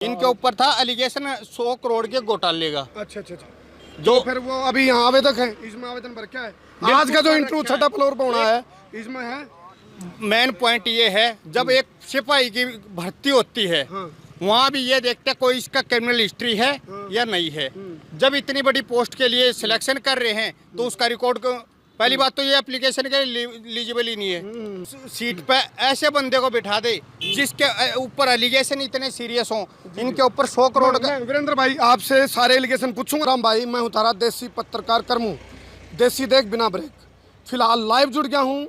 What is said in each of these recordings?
इनके ऊपर था एलिगेशन 100 करोड़ के घोटाले का। अच्छा अच्छा अच्छा। जो फिर वो अभी यहाँ आवेदक है, इसमें आवेदन भर क्या है? आज का जो इंटरव्यू छठा फ्लोर पर होना है इसमें है मेन पॉइंट ये है, जब एक सिपाही की भर्ती होती है वहाँ भी ये देखते हैं कोई इसका क्रिमिनल हिस्ट्री है या नहीं है। जब इतनी बड़ी पोस्ट के लिए सिलेक्शन कर रहे हैं तो उसका रिकॉर्ड को पहली बात तो ये एप्लीकेशन के एलिजिबल ही नहीं है। सीट पे ऐसे बंदे को बिठा दे जिसके ऊपर एलिगेशन इतने सीरियस हों, इनके ऊपर 100 करोड़ का। वीरेंद्र भाई आपसे सारे एलिगेशन पूछूंगा। राम भाई, मैं हूँ तारा देसी पत्रकार कर्मू, देसी देख बिना ब्रेक। फिलहाल लाइव जुड़ गया हूँ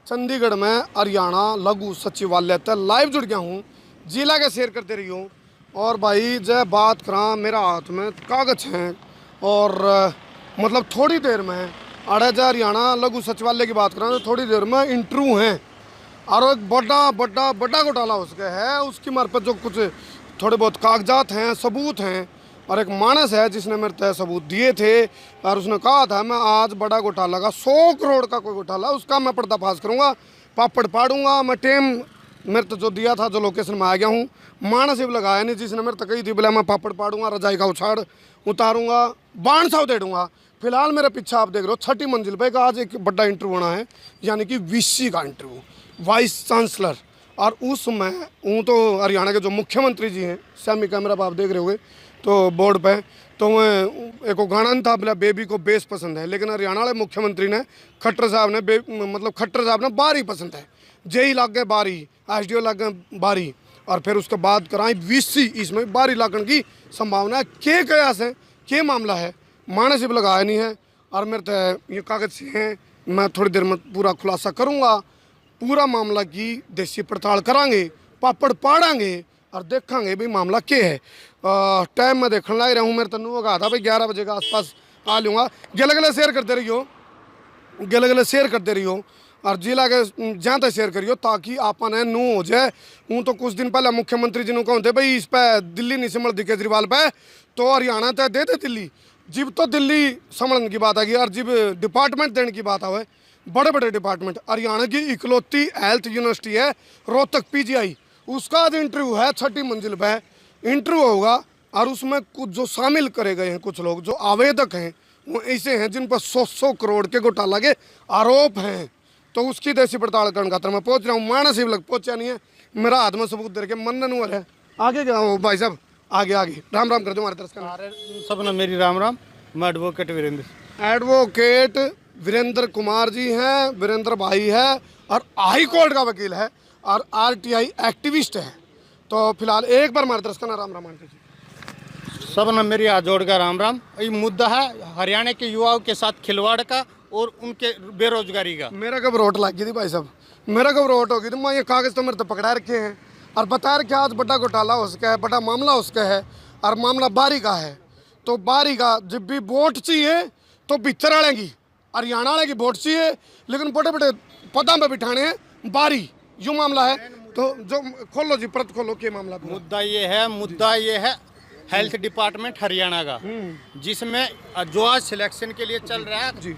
चंडीगढ़ में, हरियाणा लघु सचिवालय तक लाइव जुड़ गया हूँ। जिला के शेयर करते रही हूँ। और भाई जय बात करा, मेरा हाथ में कागज हैं और मतलब थोड़ी देर में हरियाणा लघु सचिवालय की बात करें तो थोड़ी देर में इंटरव्यू हैं और एक बड़ा घोटाला उसका है। उसकी मार्फत जो कुछ थोड़े बहुत कागजात हैं, सबूत हैं, और एक मानस है जिसने मेरे तय सबूत दिए थे और उसने कहा था मैं आज बड़ा घोटाला का 100 करोड़ का कोई घोटाला उसका मैं पर्दाफाश करूँगा, पापड़ पाड़ूंगा। मैं टेम मेरे तो जो दिया था, जो लोकेशन में आ गया हूँ, मानस भी लगाया नहीं जिसने मेरे तक कही थी बोला मैं पापड़ पाड़ूंगा, रजाई का उछाड़ उतारूंगा, बाण साव दे दूंगा। फिलहाल मेरे पीछे आप देख रहे हो छठी मंजिल पे का आज एक बड़ा इंटरव्यू होना है, यानी कि वीसी का इंटरव्यू, वाइस चांसलर। और उसमें हूँ तो हरियाणा के जो मुख्यमंत्री जी हैं, सैमी कैमरा पर आप देख रहे होगे तो बोर्ड पे, तो मैं एक गाना था बोला बेबी को बेस पसंद है, लेकिन हरियाणा वाले मुख्यमंत्री ने खट्टर साहब ने खट्टर साहब ने बारी पसंद है। जेई लग गए बारी, एसडीओ लग गए बारी, और फिर उसके बाद कराई वीसी, इसमें बारी लागण की संभावना है। के कयास है, के मामला है, मानस भी लगाया नहीं है। और मेरे तो ये कागज से हैं, मैं थोड़ी देर में पूरा खुलासा करूँगा, पूरा मामला की देसी पड़ताल करांगे, पापड़ पाड़ांगे और देखेंगे भी मामला क्या है। टाइम मैं देखने लग रहा हूँ, मेरे तनु कहा था भाई 11 बजे के आसपास आ लूँगा। गले गले शेयर करते रहियो, गले गले शेयर करते रहियो और जिला के जहाँ तक शेयर करियो ताकि आपन है नू हो जाए। हूँ तो कुछ दिन पहले मुख्यमंत्री जी ने कहते भाई इस पे दिल्ली नहीं संभल दी केजरीवाल पे, तो हरियाणा तय दे दिल्ली। जब तो दिल्ली संभलन की बात आ गई और जब डिपार्टमेंट देने की बात आवे, बड़े बड़े डिपार्टमेंट, हरियाणा की इकलौती हेल्थ यूनिवर्सिटी है रोहतक पीजीआई, उसका आज इंटरव्यू है छठी मंजिल पे इंटरव्यू होगा। और उसमें कुछ जो शामिल करे गए हैं, कुछ लोग जो आवेदक हैं वो ऐसे हैं जिन पर 100 करोड़ के घोटाला के आरोप हैं। तो उसकी देसी पड़ताल करने खातर मैं पहुंच रहा हूँ। मानस लग पहुंचा नहीं है, मेरा हाथ में सबूत दे के मन नूर है। आगे क्या हो भाई साहब, आगे आगे राम राम कर दो हमारे तरफ सब ना मेरी राम राम। मैं एडवोकेट वीरेंद्र कुमार जी हैं, वीरेंद्र भाई है और हाई कोर्ट का वकील है और आरटीआई एक्टिविस्ट है। तो फिलहाल एक बार हमारे तरफ का राम राम जी। सब ना मेरी हाथ जोड़ का राम राम। ये मुद्दा है हरियाणा के युवाओं के साथ खिलवाड़ का और उनके बेरोजगारी का। मेरा कब रोट लग गई थी भाई साहब, मेरा कब रोट होगी थी। मैं ये कागज़ तो मेरे तो पकड़ा रखे हैं और बता रखे आज बड़ा घोटाला उसका है, बड़ा मामला उसका है और मामला बारी का है। तो बारी का जब भी वोट चाहिए तो भीतर वालेंगी, हरियाणा वाले की वोट चाहिए, लेकिन बड़े बड़े पदों पे बिठाने हैं बारी, यूँ मामला है। तो जो खोलो जी, प्रत खोलो के मामला। मुद्दा ये है हेल्थ डिपार्टमेंट हरियाणा का, जिसमें जो आज सिलेक्शन के लिए चल रहा है जी,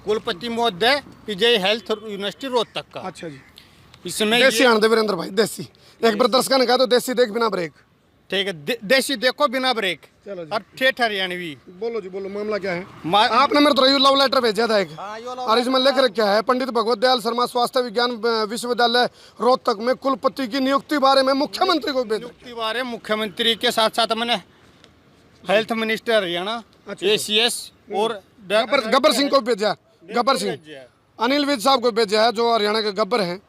कुलपति महोदय पीजीआई हेल्थ यूनिवर्सिटी रोहतक का। अच्छा जी। इसमें देसी आन दे वीरेंद्र भाई, देसी एक बार दर्शकों ने कहा तो देसी देख बिना ब्रेक। ठीक है, देसी देखो बिना ब्रेक। चलो जी। और ठेठ हरियाणवी। बोलो जी बोलो, मामला क्या है? आपने मेरे तो लव लेटर भेजा था एक, और इसमें लिख रखा है पंडित भगवत दयाल शर्मा स्वास्थ्य विज्ञान विश्वविद्यालय रोहतक में कुलपति की नियुक्ति बारे में मुख्यमंत्री को भेजा। नियुक्ति बारे मुख्यमंत्री के साथ साथ मैंने हेल्थ मिनिस्टर हरियाणा ACS और गब्बर सिंह को भेजा, गब्बर सिंह अनिल विज साहब को भेजा है जो हरियाणा के गब्बर हैं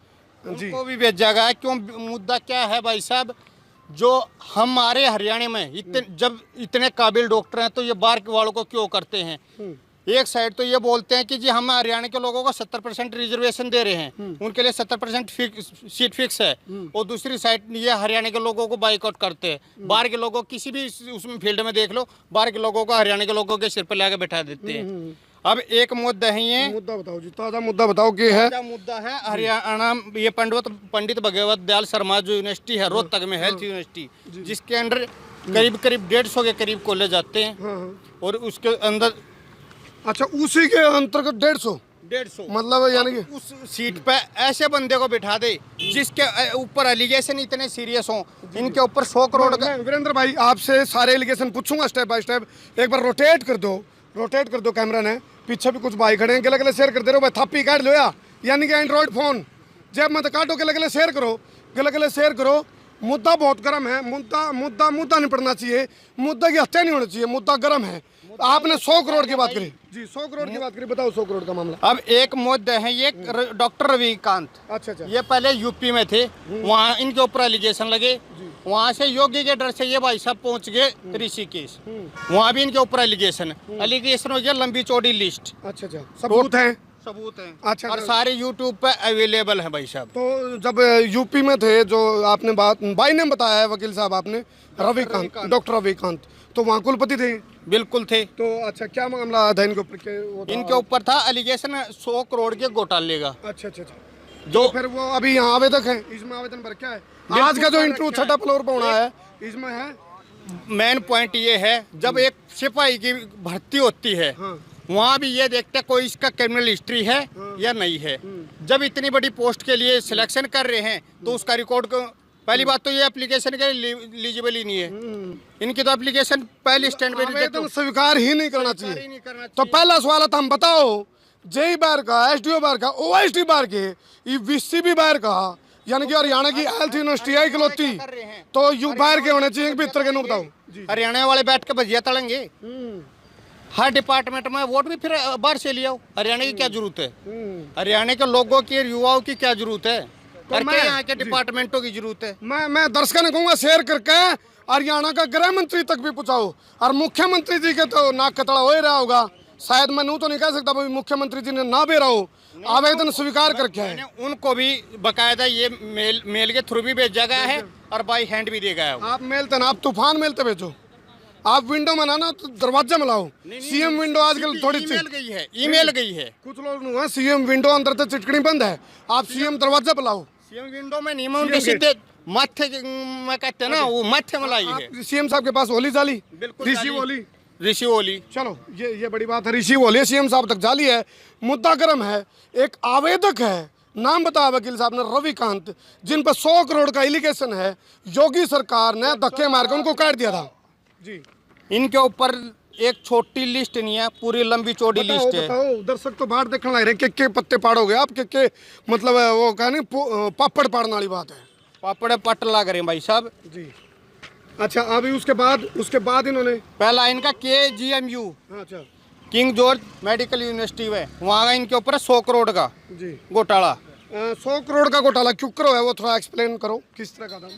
जी, उनको भी भेजा गया। क्यों? मुद्दा क्या है भाई साहब, जो हमारे हरियाणा में जब इतने काबिल डॉक्टर हैं तो ये बाहर वालों को क्यों करते हैं? एक साइड तो ये बोलते हैं कि जी हम हरियाणा के लोगों को 70% रिजर्वेशन दे रहे हैं, उनके लिए 70% सीट फिक्स है, और दूसरी साइड ये हरियाणा के लोगों को बाइकआउट करते हैं। बाहर के लोगों किसी भी उसमें फील्ड में देख लो, बाहर के लोगों को हरियाणा के लोगों के सिर पर लाके बैठा देते हैं। अब एक मुद्दा है, ये मुद्दा बताओ जी, ताजा मुद्दा बताओ कि है। ताजा मुद्दा है हरियाणा, ये पंडित भगवत दयाल शर्मा जो यूनिवर्सिटी है रोहतक में, हेल्थ यूनिवर्सिटी, जिसके अंडर करीब 150 के करीब कॉलेज आते हैं और उसके अंदर। अच्छा, उसी के अंतर्गत 150 150 मतलब यानी कि उस सीट पे ऐसे बंदे को बिठा दे जिसके ऊपर एलिगेशन इतने सीरियस हों, इनके ऊपर 100 करोड़ का। मैं वीरेंद्र भाई आपसे सारे एलिगेशन पूछूंगा स्टेप बाय स्टेप। एक बार रोटेट कर दो कैमरा ने। पीछे भी कुछ भाई खड़े हैं, गले गले शेयर कर दे रहे हो भाई, थापी काट लो यानी कि एंड्रॉइड फोन जब मत काटो, गले गले शेयर करो, गले गले शेयर करो। मुद्दा बहुत गर्म है, मुद्दा नहीं पड़ना चाहिए, मुद्दा की हत्या नहीं होनी चाहिए, मुद्दा गर्म है। आपने 100 करोड़ की बात करी जी, 100 करोड़ की बात करी, बताओ 100 करोड़ का मामला। अब एक मुद्दा है ये डॉक्टर रविकांत, अच्छा ये पहले यूपी में थे, वहाँ इनके ऊपर एलिगेशन लगे, वहाँ से योगी के डर से ये भाई साहब पहुँच गए ऋषिकेश, वहाँ भी इनके ऊपर एलिगेशन हो गया, लंबी चौड़ी लिस्ट, अच्छा सबूत है अच्छा, और सारे यूट्यूब पे अवेलेबल है भाई साहब। तो जब यूपी में थे, जो आपने बात भाई ने बताया है वकील साहब आपने, रविकांत, डॉक्टर रविकांत, तो वहाँ कुलपति थे? बिल्कुल थे। तो अच्छा क्या मामला था इनके ऊपर? इनके ऊपर था एलिगेशन 100 करोड़ के घोटाले का। अच्छा जो फिर वो अभी यहाँ आवेदक है, इसमें आवेदन पर क्या है? आज का जो इंटरव्यू छठा फ्लोर पर होना है, इसमें है मेन पॉइंट ये है, जब एक सिपाही की भर्ती होती है, वहाँ भी ये देखते हैं कोई इसका क्रिमिनल हिस्ट्री है या नहीं है। जब इतनी बड़ी पोस्ट के लिए सिलेक्शन कर रहे हैं तो उसका रिकॉर्ड को, पहली बात तो ये एप्लीकेशन के एलिजिबल ही नहीं है, इनकी तो एप्लीकेशन पहले स्टैंड पे आवेदन स्वीकार ही नहीं करना चाहिए। तो पहला सवाल था, हम बताओ जेई बार का, एसडीओ बार का, ओएसडी बार के, वीसीबी बार का, यानी कि हरियाणा की हेल्थ यूनिवर्सिटी है इकलौती, तो यू बाहर के होने चाहिए भीतर के, बताओ। हरियाणा वाले बैठ के भजिया तड़ेंगे, हर डिपार्टमेंट में वोट भी फिर बाहर से लिया। हरियाणा की क्या जरूरत है, हरियाणा के लोगों की, युवाओं की क्या जरूरत है, तो यहाँ के डिपार्टमेंटों की जरूरत है। मैं दर्शकों ने कहूँगा शेयर करके हरियाणा का गृह मंत्री तक भी पूछाओ, और मुख्यमंत्री जी के तो नाक कतड़ा हो ही रहा होगा, शायद मैं तो नहीं कह सकता भाई मुख्यमंत्री जी ने ना भी रहा हो, आवेदन स्वीकार करके है। उनको भी बकायदा ये मेल के थ्रू भी भेजा गया है और बाई हैंड भी दिया गया है। आप मेलते ना, आप तूफान मेलते भेजो, आप विंडो में ना तो दरवाजा में लाओ। सीएम विंडो आजकल थोड़ी ईमेल गई है, कुछ लोग सीएम विंडो अंदर तो चिटकनी बंद है, आप सीएम दरवाजा पे लाओ। सीएम विंडो में नहीं, उनके सीधे माथे में कहते हैं ना, वो माथे में लाई है। सीएम साहब के पास ओली जाली, ऋषि ओली, चलो ये बड़ी बात है, ऋषि ओली सीएम साहब तक जाली है। मुद्दा गर्म है, एक आवेदक है, नाम बताया वकील साहब ने, रविकांत, जिन पर 100 करोड़ का एलिगेशन है, योगी सरकार ने धक्के मार के उनको काट दिया था जी। इनके ऊपर एक छोटी लिस्ट नहीं है, पूरी लंबी चौड़ी लिस्ट है। दर्शक तो बाहर देखने लग रहे हैं, के पत्ते पाड़ोगे आप, के मतलब वो कहने पापड़ पाड़ने वाली बात है, पापड़ पट लग रहे हैं भाई साहब जी। अच्छा अभी उसके बाद इन्होंने पहला इनका KGMU, अच्छा किंग जॉर्ज मेडिकल यूनिवर्सिटी में, वहाँ का इनके ऊपर 100 करोड़ का जी घोटाला। 100 करोड़ का घोटाला क्यों करो है, वो थोड़ा एक्सप्लेन करो किस तरह का था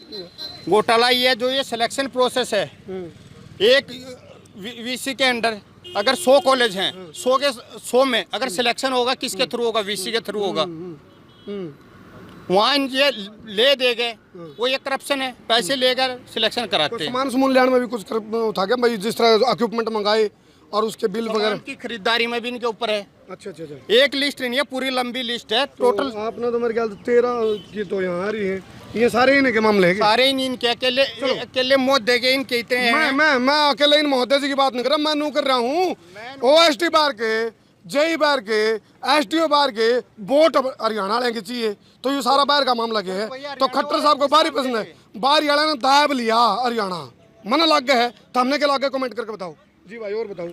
घोटाला। ये जो ये सिलेक्शन प्रोसेस है, एक VC के अंडर अगर 100 कॉलेज हैं, 100 के 100 में अगर सिलेक्शन होगा किसके थ्रू होगा, VC के थ्रू होगा। वहाँ ये ले दे गए, वो ये करप्शन है, पैसे लेकर सिलेक्शन कराते हैं। सामान समून लेने में भी कुछ था क्या भाई, जिस तरह इक्विपमेंट मंगाए और उसके बिल वगैरह की खरीदारी में भी इनके ऊपर है। अच्छा एक लिस्ट नहीं है, पूरी लंबी लिस्ट है टोटल। आपने तो मेरे ख्याल 13 की तो यहाँ आ रही है, ये सारे इनके मामले हैं, सारे इनके अकेले मौत देंगे इनके इतने हैं। मैं अकेले इन महोदय जी की बात नहीं कर रहा, मैं नू कर रहा हूँ OSD बार के, जेई बार के, SDO बार के, वोट हरियाणा लेंगे चाहिए, तो ये सारा बाहर का मामला क्या है। तो खट्टर साहब को बारी पसंद है, बाहर वाला ने दाब लिया हरियाणा, मन लग गया है, थमने के लागे कमेंट करके बताओ जी भाई, और बताओ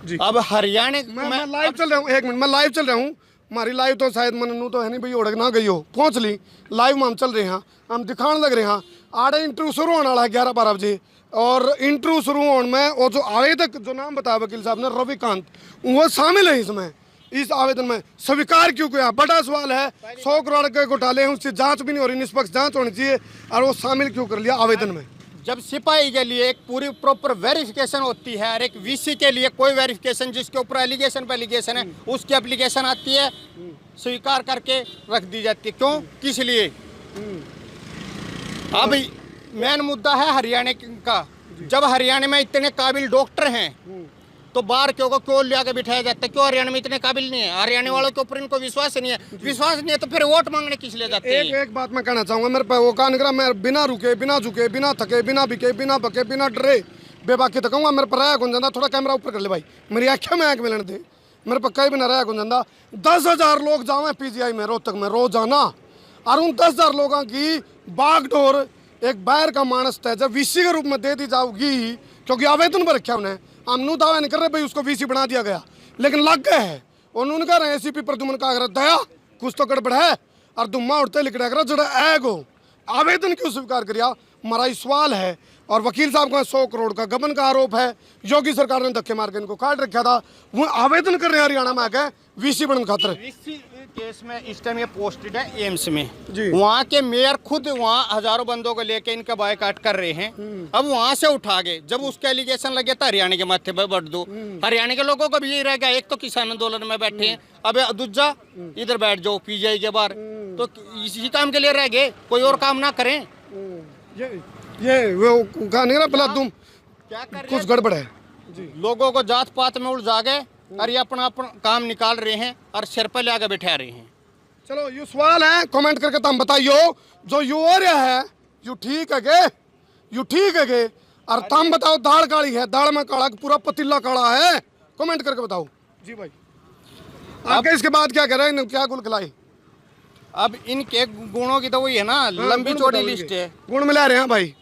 जी। अब हरियाणा मैं लाइव चल रहा हूँ, एक मिनट, मैं लाइव चल रहा हूँ, हमारी लाइव तो शायद मनू तो है नहीं भाई, उड़क ना गई हो, पहुँच ली लाइव में हम चल रहे हैं, हम दिखाने लग रहे हैं। आड़े इंटरव्यू शुरू होने वाला है 11-12 बजे, और इंटरव्यू शुरू होने में और जो आवेदक जो नाम बताया वकील साहब ने, रविकांत, वो शामिल है इसमें, इस आवेदन में। स्वीकार क्यों किया, बड़ा सवाल है। 100 करोड़ के घोटाले हैं, उसकी जांच भी नहीं हो रही, निष्पक्ष जांच होनी चाहिए, और वो शामिल क्यों कर लिया आवेदन में। जब सिपाही के लिए एक पूरी प्रॉपर वेरिफिकेशन होती है, और एक VC के लिए कोई वेरिफिकेशन, जिसके ऊपर एलिगेशन पे एलिगेशन है, उसकी एप्लीकेशन आती है, स्वीकार करके रख दी जाती है। क्यों, किस लिए। अब मेन मुद्दा है हरियाणा का, जब हरियाणा में इतने काबिल डॉक्टर हैं तो बाहर क्यों लिया के बिठाया जाता है, क्यों हरियाणा में इतने काबिल नहीं है, हरियाणा वालों के ऊपर इनको विश्वास नहीं है, विश्वास नहीं है तो फिर वोट मांगने किस लिए जाते हैं। एक बात मैं कहना चाहूंगा, मेरे पे वो कहा निकला, मैं बिना रुके, बिना झुके, बिना थके, बिना बिके, बिना बके, बिना डरे, बेबाकी थकूंगा, मेरे पर आया कौन जाता, थोड़ा कैमरा ऊपर कर ले भाई, मेरी आँखें में आँख मिलने दे, मेरे पर कहीं भी ना रहा गुंजंदा। 10,000 लोग जावे पीजीआई में रोहतक में रोजाना, और उन 10,000 लोगों की बागडोर एक बाहर का मानस तय जब वीसी के रूप में दे दी जाऊगी, क्योंकि आवेदन पर रखा उन्हें, हम नू दावा नहीं कर रहे भाई उसको वीसी बना दिया गया, लेकिन लग गए हैं। उन्होंने कह रहे हैं एसीपी प्रद्युमन का अगर दया कुछ तो गड़बड़ है, और दुम्मा उड़ते लिखड़ा कर जड़ा ऐगो आवेदन क्यों स्वीकार करिया, हमारा सवाल है। और वकील साहब का 100 करोड़ का गबन का आरोप है, योगी सरकार ने धक्के मार के इनको काट रखा था, वो आवेदन कर रहे हैं हरियाणा में आके वीसी बनने खातर। इसी केस में इस टाइम ये पोस्टेड है एम्स में जी। वहाँ के मेयर खुद वहाँ हजारों बंदों को लेके इनका बायकाट कर रहे हैं। अब वहाँ से उठा गए, जब उसके एलिगेशन लगे तो हरियाणा के माथे पे बढ़ दो। हरियाणा के लोगों को भी यही रह गया, एक तो किसान आंदोलन में बैठे हैं, अब दूजा इधर बैठ जाओ पीजीआई के बाहर, तो इसी काम के लिए रह गए, कोई और काम ना करें। ये वो कहा नहीं ना पहला तुम क्या कर कुछ गड़बड़ है जी, लोगों को जात पात में उलझा गए और ये अपना अपना काम निकाल रहे हैं और सिर पर ले आके बैठा रहे हैं। चलो ये सवाल है, कमेंट करके तुम बताइयो जो यू हो रहा है यू ठीक है के, यू ठीक है के, और तुम बताओ दाल काली है, दाल में काला पूरा पतीला काला है, कमेंट करके बताओ जी भाई। आगे इसके बाद क्या कर रहे हैं, क्या गुल खिलाई? अब इनके गुणों की तो वही है ना, लंबी चौड़ी लिस्ट है। गुण मिला रहे हैं भाई,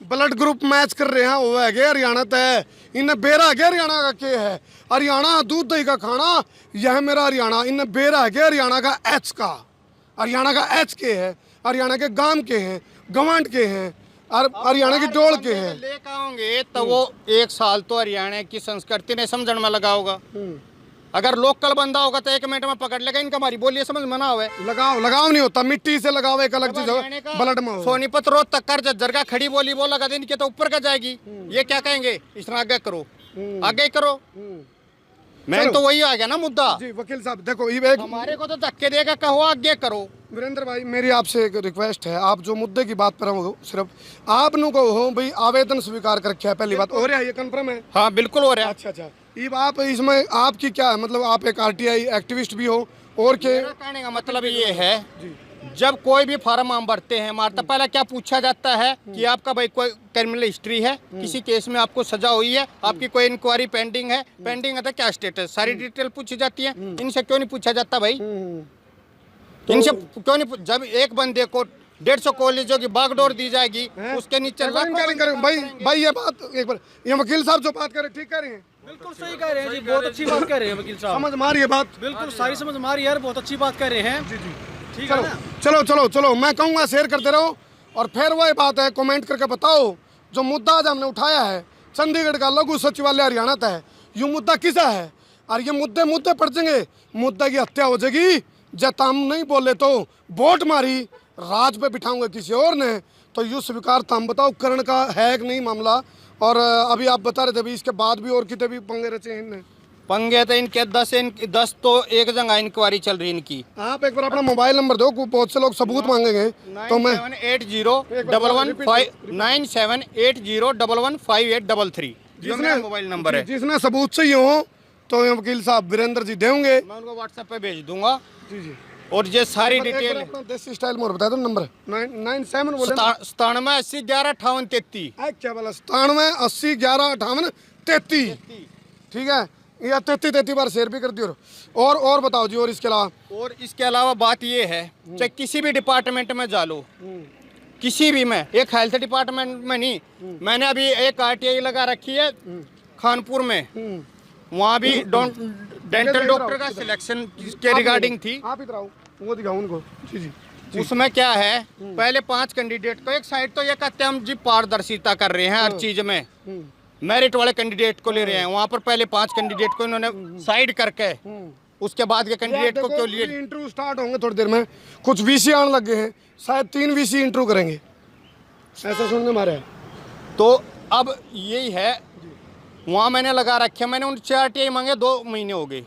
ब्लड ग्रुप मैच कर रहे हैं, वो है गया हरियाणा तय, इन्हें बेरा है हरियाणा का के है, हरियाणा दूध दही का खाना, यह मेरा हरियाणा, इन्हें बेरा है हरियाणा का एच का, हरियाणा का एच के है, हरियाणा के गांव के हैं, गवांड के हैं, और हरियाणा की डोल के हैं। लेकर आओगे तो वो 1 साल तो हरियाणा की संस्कृति ने समझने में लगा होगा। अगर लोकल बंदा होगा तो 1 मिनट में पकड़ लेगा, इनका हमारी बोलिए समझ में ना आवे। लगाव नहीं होता, मिट्टी से लगाव एक अलग चीज है, ब्लड में हो। सोनीपत रोड तक कर जरगा खड़ी बोली बोला का इनके तो ऊपर का जाएगी, ये क्या कहेंगे, इतना आगे करो, आगे करो। मैं तो वही आ गया ना मुद्दा जी। वकील साहब देखो ये एक हमारे को तो धक्के देगा, कहो आगे करो। वीरेंद्र भाई मेरी आपसे एक रिक्वेस्ट है, आप जो मुद्दे की बात कर रहे हो सिर्फ आप नु कहो भाई आवेदन स्वीकार कर रखा है, पहली बात हो रहा है, ये कंफर्म है? हाँ बिल्कुल हो रहा है। अच्छा अच्छा, ये आप इसमें आपकी क्या है, मतलब आप एक आरटीआई एक्टिविस्ट भी हो और के? मेरा कहने का मतलब ये है, जब कोई भी फार्म हम भरते हैं हमारा तो पहले क्या पूछा जाता है कि आपका भाई कोई क्रिमिनल हिस्ट्री है, किसी केस में आपको सजा हुई है, आपकी कोई इंक्वायरी पेंडिंग है, पेंडिंग है तो क्या स्टेटस, सारी डिटेल पूछी जाती है। इनसे क्यों नहीं पूछा जाता भाई, इनसे क्यों नहीं? जब एक बंदे को 150 कॉलेजों की बागडोर दी जाएगी, उसके नीचे भाई ये बात एक बार, ये वकील साहब जो बात कर रहे ठीक कह रहे हैं, बिल्कुल सही कह रहे हैं जी, बहुत अच्छी बात कर रहे हैं वकील साहब, समझ मारी ये बात, बिल्कुल सारी समझ मारी यार, बहुत अच्छी बात कर रहे हैं जी जी। ठीक है चलो ना? चलो चलो चलो, मैं कहूँगा शेयर करते रहो, और फिर वही बात है, कमेंट करके बताओ जो मुद्दा आज हमने उठाया है, चंडीगढ़ का लघु सचिवालय हरियाणा तय, ये मुद्दा किसा है, और ये मुद्दे पड़ जाएंगे, मुद्दा की हत्या हो जाएगी, जब हम नहीं बोले तो वोट मारी राज पे बिठाऊंगे किसी और ने, तो यू स्वीकार तम बताओ करण का है कि नहीं मामला। और अभी आप बता रहे थे अभी इसके बाद भी और कितने भी पंगे रचे हैं इनने? पंगे तो इनके 10 तो एक जगह इंक्वायरी चल रही इनकी। आप एक बार अपना मोबाइल नंबर दो, बहुत से लोग सबूत मांगेंगे तो मैं 9780115833 जिसने मोबाइल नंबर है, जिसने सबूत चाहिए हो तो ये वकील साहब वीरेंद्र जी देंगे, मैं उनको व्हाट्सएप पे भेज दूंगा जी जी। और ये सारी एक बार डिटेल अपना देसी स्टाइल में और बता दो नंबर 97 बोले 9780115833। क्या बोला 9780115833, ठीक है, या 33 बार शेयर भी कर दियो। और बताओ जी, और इसके अलावा? और इसके अलावा बात ये है, चाहे किसी भी डिपार्टमेंट में जा लो, किसी भी में, एक हेल्थ डिपार्टमेंट में नहीं, मैंने अभी एक आरटीआई लगा रखी है खानपुर में, वहाँ भी डेंटल डॉक्टर का सिलेक्शन के रिगार्डिंग थी। आप इधर आओ, वो दिखाओ उनको जी जी। उसमें क्या है, पहले 5 कैंडिडेट को, एक साइड तो ये कहते हैं हम जी पारदर्शिता कर रहे हैं हर चीज में, मेरिट वाले कैंडिडेट को ले रहे हैं, वहाँ पर पहले 5 कैंडिडेट को इन्होंने साइड करके उसके बाद के कैंडिडेट को क्यों लिए? इंटरव्यू स्टार्ट होंगे थोड़ी देर में, कुछ वीसी आने लग गए हैं, शायद 3 वीसी इंटरव्यू करेंगे, ऐसा सुनने मारे। तो अब यही है, वहाँ मैंने लगा रखे, मैंने उन 4 टीआई मांगे, 2 महीने हो गए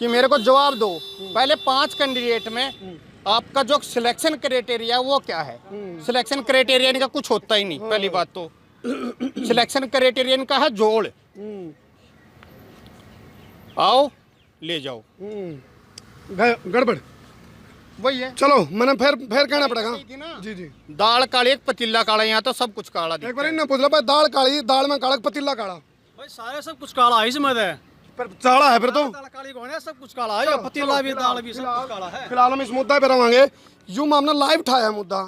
कि मेरे को जवाब दो। पहले 5 कैंडिडेट में आपका जो सिलेक्शन क्राइटेरिया वो क्या है? सिलेक्शन क्राइटेरिया इनका कुछ होता ही नहीं। पहली बात तो सिलेक्शन क्राइटेरिया इनका है जोड़, आओ ले जाओ, गड़बड़ वही है। चलो मैंने फिर कहना पड़ेगा जी जी। दाल काली एक पतीला काला, यहाँ तो सब कुछ काला। एक बार इन्हें पूछ लो भाई, दाल काली, दाल में काला पतीला काला, भाई सारे सब कुछ काला ही समझ है, पर चाड़ा है फिर तो दाल काली कौन है, सब कुछ काला है, पतीला भी दाल भी सब कुछ काला है। फिलहाल हम इस मुद्दा पे रवांगे। यूं मामला लाइव उठाया है मुद्दा,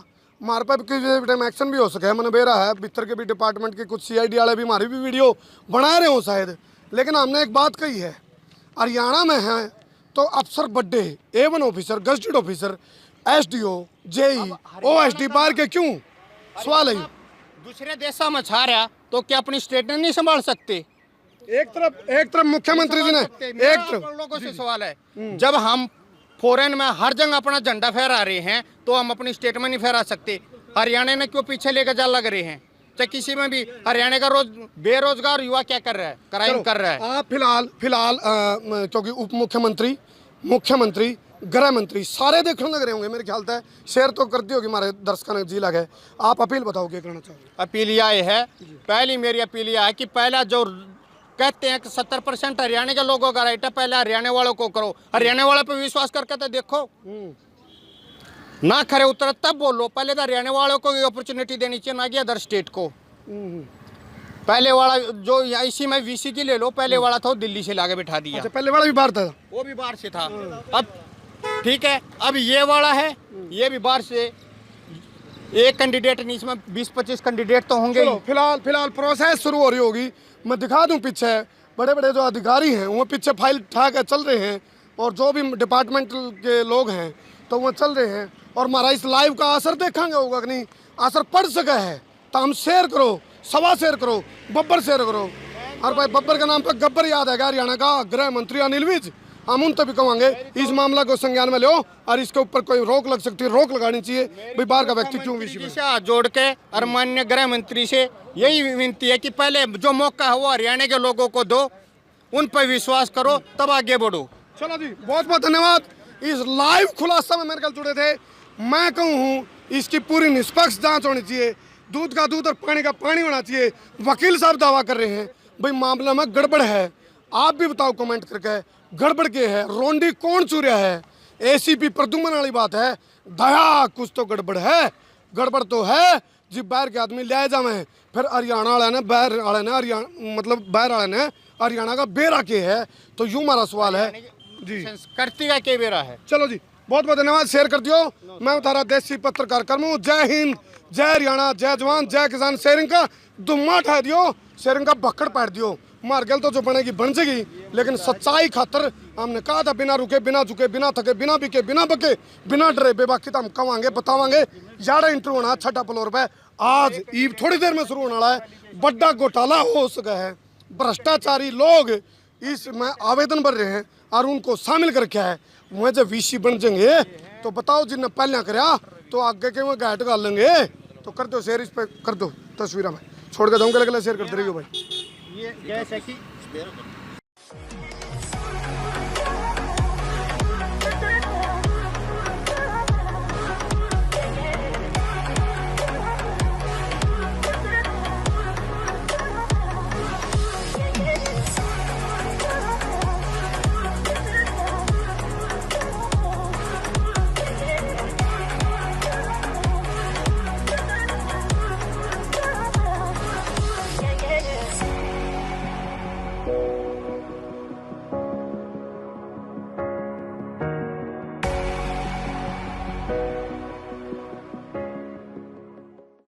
हमारे पे किसी एक्शन भी हो सके, मैंने बेरा है भीतर के भी डिपार्टमेंट के कुछ CID वाले भी हमारी भी वीडियो बना रहे हो शायद, लेकिन हमने एक बात कही है, हरियाणा में है तो अफसर बड्डे A1 officer, gazetted officer, SDO, JE, OSD बाहर के क्यों? सवाल है। दूसरे देशों में छा रहा तो क्या अपनी स्टेट नहीं संभाल सकते? एक तरफ मुख्यमंत्री जी ने एक तरफ लोगों से सवाल है, जब हम फॉरेन में हर जगह अपना झंडा फहरा रहे हैं तो हम अपनी स्टेट में नहीं फहरा सकते? हरियाणा ने क्यों पीछे लेकर जा लग रहे हैं? चाहे किसी में भी हरियाणा का रोज बेरोजगार युवा क्या कर रहा है, क्राइम कर रहा है। आप फिलहाल क्योंकि उप मुख्यमंत्री, मुख्यमंत्री, गृह मंत्री सारे देखने लग रहे होंगे मेरे ख्याल से, शेयर तो करती होगी हमारे दर्शकों ने जी लगे। आप अपील बताओ क्या करना चाहोगे? अपील यह है, पहली मेरी अपील यह है कि पहला जो कहते हैं कि 70% हरियाणा के लोगों का राइट है, पहले हरियाणा वालों को करो, हरियाणा वालों पे विश्वास करके तो देखो, ना खरे उतर तब बोलो। पहले तो हरियाणा वालों को अपॉर्चुनिटी देनी चाहिए, ना कि अदर स्टेट को। पहले वाला जो इसी में VC की ले लो, पहले वाला था वो दिल्ली से लाके बिठा दिया। अच्छा, पहले वाला भी बाहर था, वो भी बाहर से था। अब ठीक है, अब ये वाला है, ये भी बाहर से। एक कैंडिडेट नहीं, इसमें 20-25 कैंडिडेट तो होंगे। चलो फिलहाल प्रोसेस शुरू हो रही होगी। मैं दिखा दूं पीछे बड़े बड़े जो अधिकारी हैं वो पीछे फाइल उठा के चल रहे हैं, और जो भी डिपार्टमेंट के लोग हैं तो वो चल रहे हैं। और हमारा इस लाइव का असर देखेंगे होगा कि नहीं, असर पड़ सका है तो हम शेयर करो, सवा शेयर करो, बब्बर शेयर करो। और भाई बब्बर के नाम पर गब्बर याद है हरियाणा का गृह मंत्री अनिल विज, हम उन तभी कहेंगे इस मामला को संज्ञान में लो और इसके ऊपर कोई रोक लग सकती है, रोक लगानी चाहिए। भाई बाहर का व्यक्ति क्यों विषय से हाथ जोड़ के और माननीय गृह मंत्री से यही विनती है कि पहले जो मौका है वो हरियाणा के लोगों को दो, उन पर विश्वास करो, तब आगे बढ़ो। चलो जी, बहुत बहुत धन्यवाद। इस लाइव खुलासा में मेरे कल जुड़े थे। मैं कहूँ इसकी पूरी निष्पक्ष जांच होनी चाहिए, दूध का दूध और पानी का पानी होना चाहिए। वकील साहब दावा कर रहे हैं भाई मामला में गड़बड़ है, आप भी बताओ कमेंट करके गड़बड़ के है, रोंडी कौन चूरिया है? ACP प्रदुमन वाली बात है, दया कुछ तो गड़बड़ है, गड़बड़ तो है जी। बाहर के आदमी ले जावे, फिर हरियाणा वाले ने बाहर वाले ने हरियाणा मतलब बाहर वाले ने हरियाणा का बेरा के है। तो यूं हमारा सवाल है जी, संस्कृति का के बेरा है। चलो जी, बहुत बहुत धन्यवाद, शेयर कर दियो। मैं तारा देसी पत्रकार कर्मू, जय हिंद, जय हरियाणा, जय जवान, जय किसान। शेयरिंग का दुम्मा उठा दियो, शेयरिंग का भक्कड़ पैर दियो। मार गल तो जो बनेगी बन जाएगी, लेकिन सच्चाई खातर हमने कहा था बिना रुके, बिना झुके, बिना थके, बिना बिके, बिना बके, बिना डरे बेबाकी तो हम कवांगे, बतावांगे। यार इंटरव्यू होना छठा फ्लोर पे आज ईब थोड़ी देर में शुरू होने वाला है। बड़ा घोटाला हो सका है, भ्रष्टाचारी लोग इसमें आवेदन भर रहे हैं और उनको शामिल करके है। वह जब VC बन जाएंगे तो बताओ, जिन्हें पहले कराया तो आगे के वह गाइड डाल लेंगे। तो कर दो शेयर, इस पे कर दो, तस्वीर में छोड़ के दूंगा, शेयर करते रहिए भाई। ये जैसे कि